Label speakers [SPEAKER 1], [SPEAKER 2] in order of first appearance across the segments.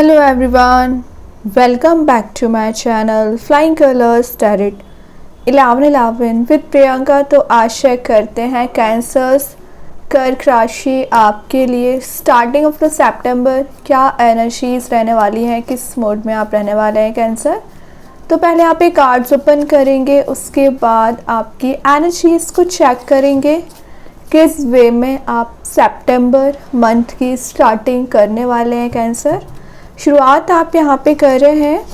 [SPEAKER 1] Hello everyone, welcome back to my channel Flying Colors Tarot 1111 with Priyanka. तो आशा करते हैं cancers कर्क राशि आपके लिए स्टार्टिंग ऑफ द सितंबर क्या एनर्जीज रहने वाली हैं, किस मोड में आप रहने वाले हैं कैंसर। तो पहले आप एक कार्ड्स ओपन करेंगे, उसके बाद आपकी एनर्जीज को चेक करेंगे किस वे में आप सितंबर मंथ की स्टार्टिंग करने वाले हैं कैंसर। शुरुआत आप यहाँ पे कर रहे हैं,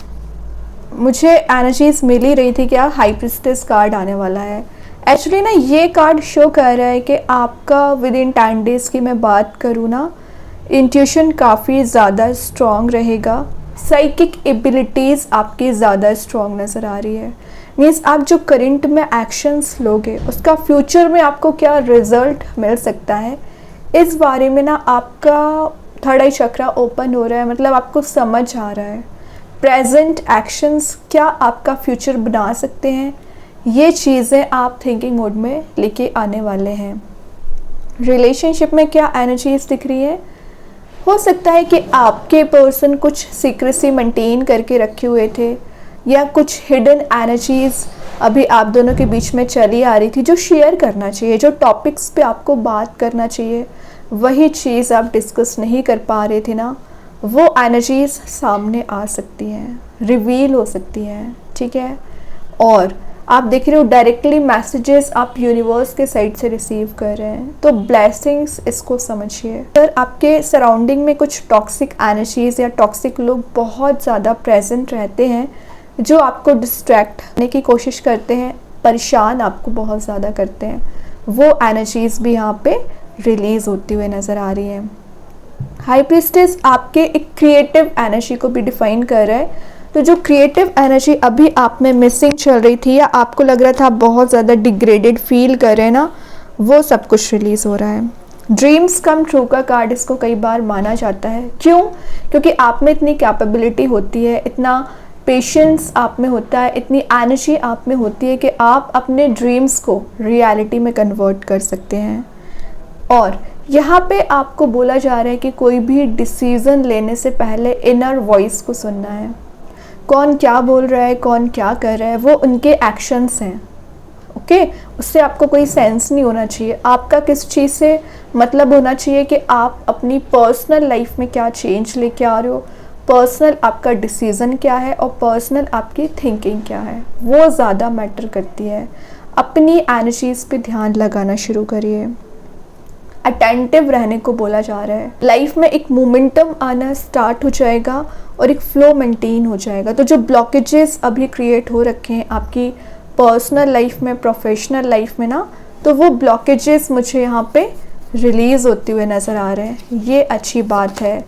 [SPEAKER 1] मुझे एनर्जीज मिल ही रही थी कि हाई प्रिस्टेस कार्ड आने वाला है। एक्चुअली ना ये कार्ड शो कर रहा है कि आपका विद इन 10 डेज़ की मैं बात करूँ ना, इंट्यूशन काफ़ी ज़्यादा स्ट्रॉन्ग रहेगा, साइकिक एबिलिटीज़ आपकी ज़्यादा स्ट्रॉन्ग नज़र आ रही है। मीन्स आप जो करंट में एक्शंस लोगे उसका फ्यूचर में आपको क्या रिजल्ट मिल सकता है, इस बारे में ना आपका थर्ड आई चक्रा ओपन हो रहा है। मतलब आपको समझ आ रहा है प्रेजेंट एक्शंस क्या आपका फ्यूचर बना सकते हैं, ये चीज़ें आप थिंकिंग मोड में लेके आने वाले हैं। रिलेशनशिप में क्या एनर्जीज दिख रही है, हो सकता है कि आपके पर्सन कुछ सीक्रेसी मेंटेन करके रखे हुए थे या कुछ हिडन एनर्जीज अभी आप दोनों के बीच में चली आ रही थी, जो शेयर करना चाहिए, जो टॉपिक्स पे आपको बात करना चाहिए, वही चीज़ आप डिस्कस नहीं कर पा रहे थे ना, वो एनर्जीज सामने आ सकती हैं, रिवील हो सकती हैं। ठीक है, और आप देख रहे हो डायरेक्टली मैसेजेस आप यूनिवर्स के साइड से रिसीव कर रहे हैं, तो ब्लेसिंग्स इसको समझिए। अगर आपके सराउंडिंग में कुछ टॉक्सिक एनर्जीज या टॉक्सिक लोग बहुत ज़्यादा प्रेजेंट रहते हैं जो आपको डिस्ट्रैक्ट करने की कोशिश करते हैं, परेशान आपको बहुत ज़्यादा करते हैं, वो एनर्जीज भी यहाँ पे रिलीज़ होती हुई नज़र आ रही है। हाई प्रिस्टेस आपके एक क्रिएटिव एनर्जी को भी डिफाइन कर रहा है, तो जो क्रिएटिव एनर्जी अभी आप में मिसिंग चल रही थी या आपको लग रहा था आप बहुत ज़्यादा डिग्रेडेड फील कर रहे हैं ना, वो सब कुछ रिलीज़ हो रहा है। ड्रीम्स कम ट्रू का कार्ड इसको कई बार माना जाता है। क्यों? क्योंकि आप में इतनी कैपेबिलिटी होती है, इतना पेशेंस आप में होता है, इतनी एनर्जी आप में होती है कि आप अपने ड्रीम्स को रियलिटी में कन्वर्ट कर सकते हैं। और यहाँ पे आपको बोला जा रहा है कि कोई भी डिसीज़न लेने से पहले इनर वॉइस को सुनना है। कौन क्या बोल रहा है, कौन क्या कर रहा है, वो उनके एक्शंस हैं। ओके, उससे आपको कोई सेंस नहीं होना चाहिए। आपका किस चीज़ से मतलब होना चाहिए कि आप अपनी पर्सनल लाइफ में क्या चेंज लेके आ रहे हो, पर्सनल आपका डिसीज़न क्या है और पर्सनल आपकी थिंकिंग क्या है, वो ज़्यादा मैटर करती है। अपनी एनर्जीज़ पे ध्यान लगाना शुरू करिए। अटेंटिव रहने को बोला जा रहा है। लाइफ में एक मोमेंटम आना स्टार्ट हो जाएगा और एक फ्लो मेंटेन हो जाएगा। तो जो ब्लॉकेजेस अभी क्रिएट हो रखे हैं आपकी पर्सनल लाइफ में, प्रोफेशनल लाइफ में ना, तो वो ब्लॉकेजेस मुझे यहाँ पे रिलीज़ होते हुए नज़र आ रहे हैं, ये अच्छी बात है।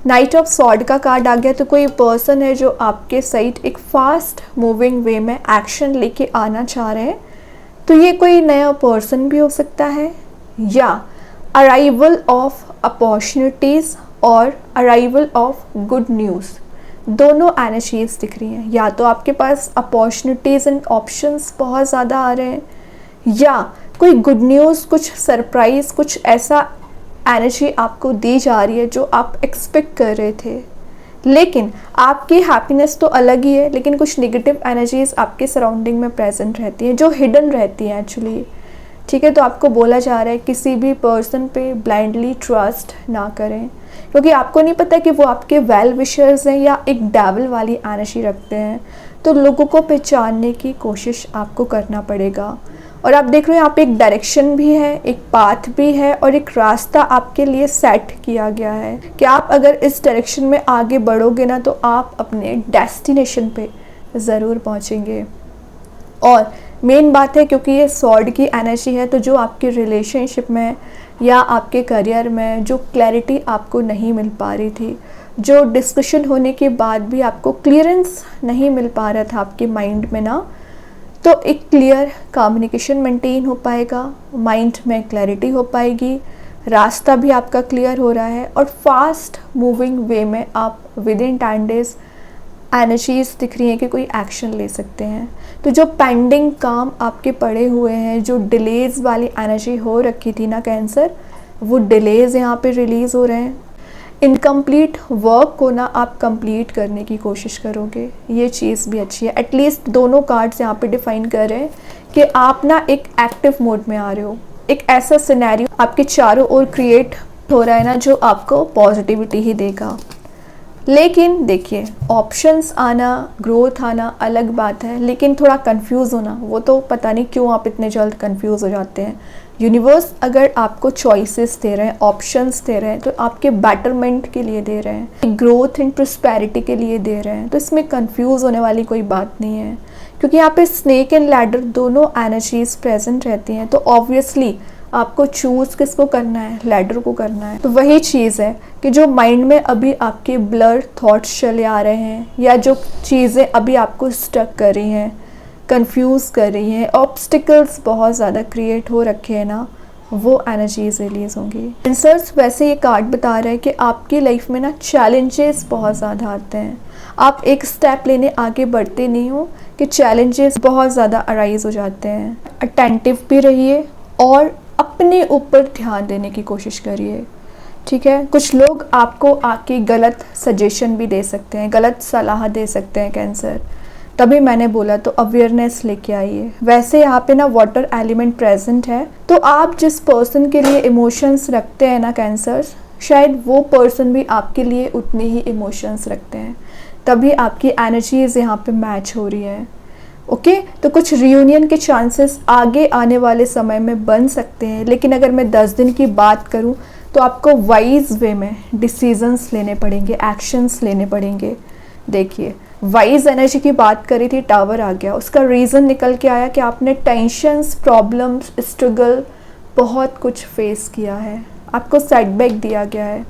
[SPEAKER 1] नाइट ऑफ सॉर्ड का कार्ड आ गया, तो कोई पर्सन है जो आपके साइड एक फास्ट मूविंग वे में एक्शन लेके आना चाह रहे हैं। तो ये कोई नया पर्सन भी हो सकता है या अराइवल ऑफ अपॉर्चुनिटीज़ और अराइवल ऑफ गुड न्यूज़, दोनों एनर्जीज दिख रही हैं। या तो आपके पास अपॉर्चुनिटीज़ एंड ऑप्शंस बहुत ज़्यादा आ रहे हैं, या कोई गुड न्यूज़, कुछ सरप्राइज़, कुछ ऐसा एनर्जी आपको दी जा रही है जो आप एक्सपेक्ट कर रहे थे। लेकिन आपकी हैप्पीनेस तो अलग ही है, लेकिन कुछ नेगेटिव एनर्जीज आपके सराउंडिंग में प्रेजेंट रहती हैं जो हिडन रहती हैं एक्चुअली। ठीक है, तो आपको बोला जा रहा है किसी भी पर्सन पे ब्लाइंडली ट्रस्ट ना करें, क्योंकि आपको नहीं पता कि वो आपके वेल विशर्स हैं या एक डेविल वाली एनर्जी रखते हैं। तो लोगों को पहचानने की कोशिश आपको करना पड़ेगा। और आप देख रहे हो यहाँ पे एक डायरेक्शन भी है, एक पाथ भी है और एक रास्ता आपके लिए सेट किया गया है कि आप अगर इस डायरेक्शन में आगे बढ़ोगे ना, तो आप अपने डेस्टिनेशन पे ज़रूर पहुँचेंगे। और मेन बात है, क्योंकि ये सॉर्ड की एनर्जी है, तो जो आपके रिलेशनशिप में या आपके करियर में जो क्लैरिटी आपको नहीं मिल पा रही थी, जो डिस्कशन होने के बाद भी आपको क्लियरेंस नहीं मिल पा रहा था आपके माइंड में ना, तो एक क्लियर कम्युनिकेशन मेंटेन हो पाएगा, माइंड में क्लैरिटी हो पाएगी, रास्ता भी आपका क्लियर हो रहा है और फास्ट मूविंग वे में आप विद इन 10 डेज़ एनर्जीज दिख रही हैं कि कोई एक्शन ले सकते हैं। तो जो पेंडिंग काम आपके पड़े हुए हैं, जो डिलेज़ वाली एनर्जी हो रखी थी ना कैंसर, वो डिलेज़ यहाँ पे रिलीज़ हो रहे हैं। इनकम्प्लीट वर्क को ना आप कंप्लीट करने की कोशिश करोगे, ये चीज़ भी अच्छी है। एटलीस्ट दोनों कार्ड्स यहाँ पे डिफाइन कर रहे हैं कि आप ना एक एक्टिव मोड में आ रहे हो, एक ऐसा सिनेरियो आपके चारों ओर क्रिएट हो रहा है ना जो आपको पॉजिटिविटी ही देगा। लेकिन देखिए, ऑप्शंस आना, ग्रोथ आना अलग बात है, लेकिन थोड़ा कंफ्यूज होना, वो तो पता नहीं क्यों आप इतने जल्द कंफ्यूज हो जाते हैं। यूनिवर्स अगर आपको चॉइसेस दे रहे हैं, ऑप्शंस दे रहे हैं, तो आपके बेटरमेंट के लिए दे रहे हैं, ग्रोथ एंड प्रॉस्पेरिटी के लिए दे रहे हैं, तो इसमें कंफ्यूज होने वाली कोई बात नहीं है। क्योंकि यहाँ पे स्नेक एंड लैडर दोनों एनर्जीज प्रेजेंट रहती हैं, तो ऑब्वियसली आपको चूज़ किसको करना है, लैडर को करना है। तो वही चीज़ है कि जो माइंड में अभी आपके ब्लर थॉट्स चले आ रहे हैं, या जो चीज़ें अभी आपको स्टक कर रही हैं, कंफ्यूज कर रही हैं, ऑब्स्टिकल्स बहुत ज़्यादा क्रिएट हो रखे हैं ना, वो एनर्जीज रिलीज होंगी। आंसर्स वैसे ये कार्ड बता रहा है कि आपकी लाइफ में ना चैलेंजेस बहुत ज़्यादा आते हैं, आप एक स्टेप लेने आगे बढ़ते नहीं हो कि चैलेंजेस बहुत ज़्यादा अराइज हो जाते हैं। अटेंटिव भी रहिए और अपने ऊपर ध्यान देने की कोशिश करिए, ठीक है। कुछ लोग आपको आके गलत सजेशन भी दे सकते हैं, गलत सलाह दे सकते हैं कैंसर, तभी मैंने बोला तो अवेयरनेस लेके आइए। वैसे यहाँ पे ना वाटर एलिमेंट प्रेजेंट है, तो आप जिस पर्सन के लिए इमोशंस रखते हैं ना कैंसर्स, शायद वो पर्सन भी आपके लिए उतने ही इमोशंस रखते हैं, तभी आपकी एनर्जीज यहाँ पे मैच हो रही है। ओके, तो कुछ रियूनियन के चांसेस आगे आने वाले समय में बन सकते हैं, लेकिन अगर मैं 10 दिन की बात करूं तो आपको वाइज वे में डिसीजंस लेने पड़ेंगे, एक्शंस लेने पड़ेंगे। देखिए, वाइज एनर्जी की बात करी थी, टावर आ गया, उसका रीज़न निकल के आया कि आपने टेंशन्स, प्रॉब्लम्स, स्ट्रगल, बहुत कुछ फेस किया है, आपको सेटबैक दिया गया है।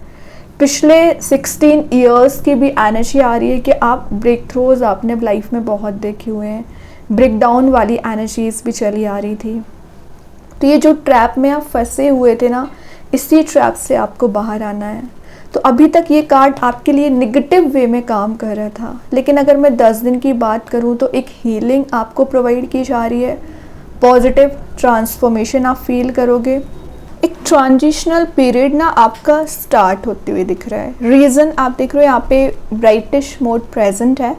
[SPEAKER 1] पिछले 16 ईयर्स की भी एनर्जी आ रही है कि आप ब्रेक थ्रोज आपने लाइफ में बहुत देखे हुए हैं, ब्रेक डाउन वाली एनर्जीज भी चली आ रही थी। तो ये जो ट्रैप में आप फंसे हुए थे ना, इसी ट्रैप से आपको बाहर आना है। तो अभी तक ये कार्ड आपके लिए नेगेटिव वे में काम कर रहा था, लेकिन अगर मैं 10 दिन की बात करूँ तो एक हीलिंग आपको प्रोवाइड की जा रही है, पॉजिटिव ट्रांसफॉर्मेशन आप फील करोगे, एक ट्रांजिशनल पीरियड ना आपका स्टार्ट होते हुए दिख रहा है। रीज़न आप देख रहे हो यहाँ पे ब्राइटिश मोड प्रेजेंट है,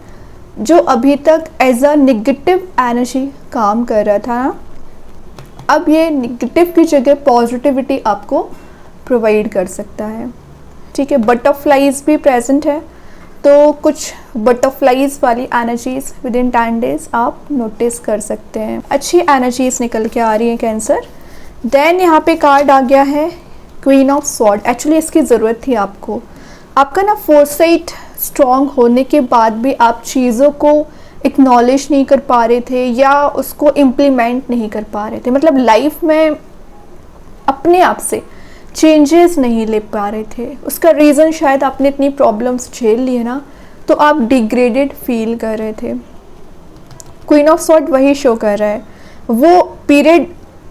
[SPEAKER 1] जो अभी तक एज अ नेगेटिव एनर्जी काम कर रहा था ना, अब ये नेगेटिव की जगह पॉजिटिविटी आपको प्रोवाइड कर सकता है, ठीक है। बटरफ्लाइज भी प्रेजेंट है, तो कुछ बटरफ्लाइज वाली एनर्जीज विद इन 10 डेज आप नोटिस कर सकते हैं। अच्छी एनर्जीज निकल के आ रही हैं कैंसर। देन यहाँ पे कार्ड आ गया है क्वीन ऑफ स्वॉर्ड। एक्चुअली इसकी ज़रूरत थी आपको, आपका ना फोरसाइट स्ट्रॉन्ग होने के बाद भी आप चीज़ों को एक्नॉलेज नहीं कर पा रहे थे या उसको इम्प्लीमेंट नहीं कर पा रहे थे, मतलब लाइफ में अपने आप से चेंजेस नहीं ले पा रहे थे। उसका रीज़न शायद आपने इतनी प्रॉब्लम्स झेल ली है ना, तो आप डिग्रेडेड फील कर रहे थे। क्वीन ऑफ स्वॉर्ड वही शो कर रहा है, वो पीरियड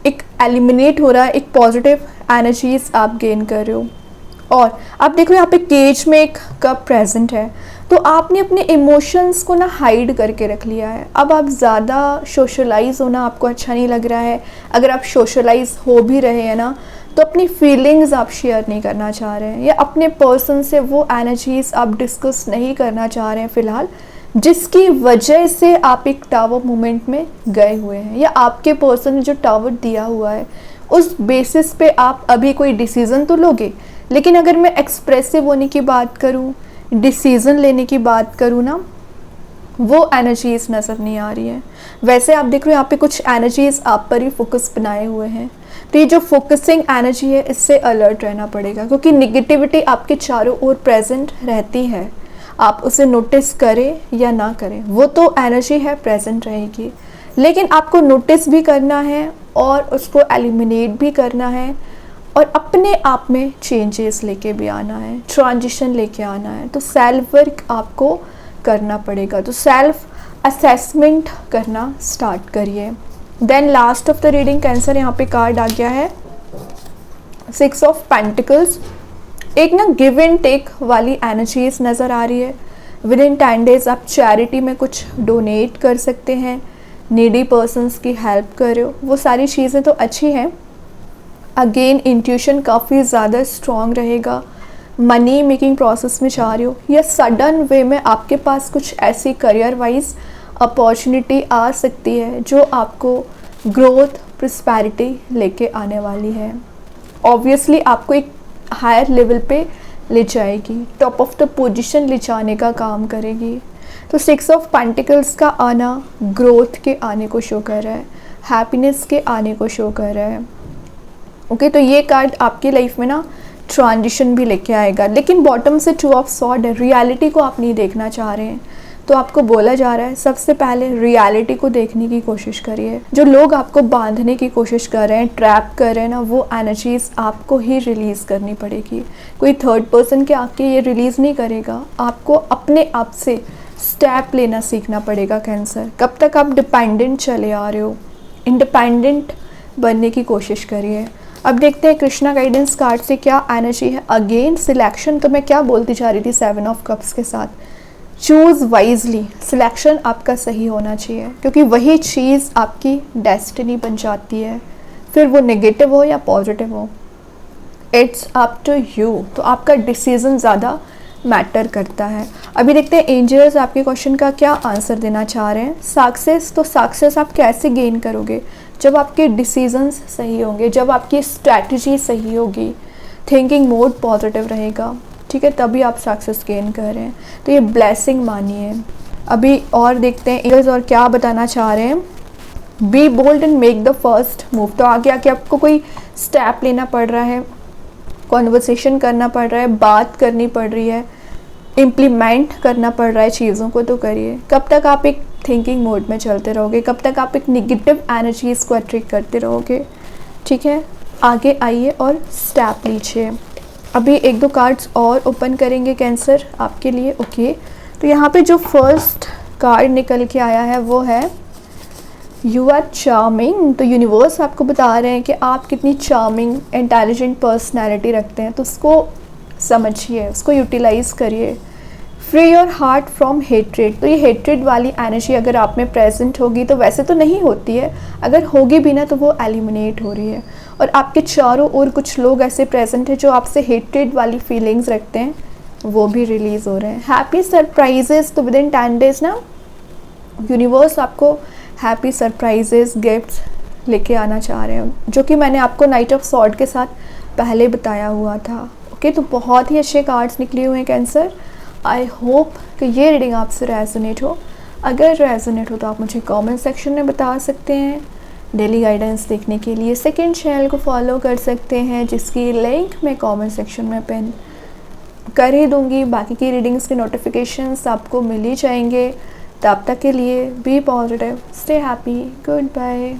[SPEAKER 1] एक एलिमिनेट हो रहा है, एक पॉजिटिव एनर्जीज आप गेन कर रहे हो। और आप देखो यहाँ पे केज में एक कप प्रेजेंट है, तो आपने अपने इमोशंस को ना हाइड करके रख लिया है। अब आप ज़्यादा सोशलाइज होना आपको अच्छा नहीं लग रहा है। अगर आप सोशलाइज हो भी रहे हैं ना, तो अपनी फीलिंग्स आप शेयर नहीं करना चाह रहे हैं, या अपने पर्सन से वो एनर्जीज आप डिस्कस नहीं करना चाह रहे हैं फ़िलहाल, जिसकी वजह से आप एक टावर मोमेंट में गए हुए हैं, या आपके पर्सन ने जो टावर दिया हुआ है उस बेसिस पे आप अभी कोई डिसीज़न तो लोगे। लेकिन अगर मैं एक्सप्रेसिव होने की बात करूँ, डिसीज़न लेने की बात करूँ ना, वो एनर्जीज नज़र नहीं आ रही है। वैसे आप देख रहे हो यहाँ पे कुछ एनर्जीज आप पर ही फोकस बनाए हुए हैं, तो ये जो फोकसिंग एनर्जी है इससे अलर्ट रहना पड़ेगा, क्योंकि निगेटिविटी आपके चारों ओर प्रेजेंट रहती है। आप उसे नोटिस करें या ना करें, वो तो एनर्जी है, प्रेजेंट रहेगी, लेकिन आपको नोटिस भी करना है और उसको एलिमिनेट भी करना है, और अपने आप में चेंजेस लेके भी आना है, ट्रांजिशन लेके आना है। तो सेल्फ वर्क आपको करना पड़ेगा, तो सेल्फ असेसमेंट करना स्टार्ट करिए। Then last of the reading cancer, यहाँ पे कार्ड आ गया है 6 ऑफ पेंटिकल्स। एक ना गिव एंड टेक वाली एनर्जीज नज़र आ रही है। विद इन 10 डेज आप चैरिटी में कुछ डोनेट कर सकते हैं, नीडी पर्सन्स की हेल्प कर रहे हो, वो सारी चीज़ें तो अच्छी हैं। अगेन इंट्यूशन काफ़ी ज़्यादा स्ट्रॉन्ग रहेगा, मनी मेकिंग प्रोसेस में जा रहे हो, या सडन वे में आपके पास कुछ ऐसी करियर वाइज अपॉर्चुनिटी आ सकती है जो आपको ग्रोथ प्रॉस्पेरिटी लेके आने वाली है। ऑब्वियसली आपको एक हायर लेवल पे ले जाएगी, टॉप ऑफ द पोजीशन ले जाने का काम करेगी। तो 6 ऑफ पेंटिकल्स का आना ग्रोथ के आने को शो कर रहा है, हैप्पीनेस के आने को शो कर रहा है। ओके, तो ये कार्ड आपकी लाइफ में ना ट्रांजिशन भी लेके आएगा। लेकिन बॉटम से 2 ऑफ सॉर्ड है, रियलिटी को आप नहीं देखना चाह रहे हैं, तो आपको बोला जा रहा है सबसे पहले रियलिटी को देखने की कोशिश करिए। जो लोग आपको बांधने की कोशिश कर रहे हैं, ट्रैप कर रहे हैं ना, वो एनर्जीज आपको ही रिलीज़ करनी पड़ेगी। कोई थर्ड पर्सन के आके ये रिलीज़ नहीं करेगा, आपको अपने आप से स्टेप लेना सीखना पड़ेगा कैंसर। कब तक आप डिपेंडेंट चले आ रहे हो, इंडिपेंडेंट बनने की कोशिश करिए। अब देखते हैं कृष्णा गाइडेंस कार्ड से क्या एनर्जी है। अगेन सिलेक्शन, तो मैं क्या बोलती जा रही थी 7 ऑफ कप्स के साथ, चूज़ वाइजली। सिलेक्शन आपका सही होना चाहिए, क्योंकि वही चीज़ आपकी डेस्टिनी बन जाती है, फिर वो नेगेटिव हो या पॉजिटिव हो, इट्स अप टू यू। तो आपका डिसीज़न ज़्यादा मैटर करता है। अभी देखते हैं एंजल्स आपके क्वेश्चन का क्या आंसर देना चाह रहे हैं। सक्सेस, तो सक्सेस आप कैसे गेन करोगे, जब आपके डिसीजंस सही होंगे, जब आपकी स्ट्रैटेजी सही होगी, थिंकिंग मोड पॉजिटिव रहेगा, ठीक है, तभी आप सक्सेस गेन कर रहे हैं। तो ये ब्लेसिंग मानिए। अभी और देखते हैं एंजल्स और क्या बताना चाह रहे हैं। Be bold and make the first move, तो आगे आके आपको कोई स्टेप लेना पड़ रहा है, कॉन्वर्सेशन करना पड़ रहा है, बात करनी पड़ रही है, इम्प्लीमेंट करना पड़ रहा है चीज़ों को, तो करिए। कब तक आप एक थिंकिंग मोड में चलते रहोगे, कब तक आप एक निगेटिव एनर्जीज़ को अट्रैक्ट करते रहोगे, ठीक है। आगे आइए और स्टेप लीजिए। अभी 1-2 कार्ड्स और ओपन करेंगे कैंसर आपके लिए। ओके, तो यहाँ पे जो फर्स्ट कार्ड निकल के आया है वो है यू आर चार्मिंग। तो यूनिवर्स आपको बता रहे हैं कि आप कितनी चार्मिंग इंटेलिजेंट पर्सनैलिटी रखते हैं, तो उसको समझिए, उसको यूटिलाइज़ करिए। Free your heart from hatred, तो ये हेट्रेड वाली एनर्जी अगर आप में प्रेजेंट होगी, तो वैसे तो नहीं होती है, अगर होगी भी ना तो वो एलिमिनेट हो रही है। और आपके चारों ओर कुछ लोग ऐसे प्रेजेंट हैं जो आपसे हेट्रेड वाली फीलिंग्स रखते हैं, वो भी रिलीज़ हो रहे हैं। हैप्पी सरप्राइजेस, तो विद इन 10 डेज ना यूनिवर्स आपको हैप्पी सरप्राइजेस गिफ्ट्स लेके आना चाह रहे हैं, जो कि मैंने आपको नाइट ऑफ सॉर्ड के साथ पहले बताया हुआ था। ओके, तो बहुत ही अच्छे कार्ड्स निकले हुए हैं कैंसर। आई होप कि ये रीडिंग आपसे रेजोनेट हो। अगर रेजोनेट हो तो आप मुझे कमेंट सेक्शन में बता सकते हैं। डेली गाइडेंस देखने के लिए सेकंड चैनल को फॉलो कर सकते हैं, जिसकी लिंक मैं कमेंट सेक्शन में पिन कर ही दूँगी। बाकी की रीडिंग्स के नोटिफिकेशंस आपको मिल ही जाएंगे। तब तक के लिए be positive, stay happy, good bye.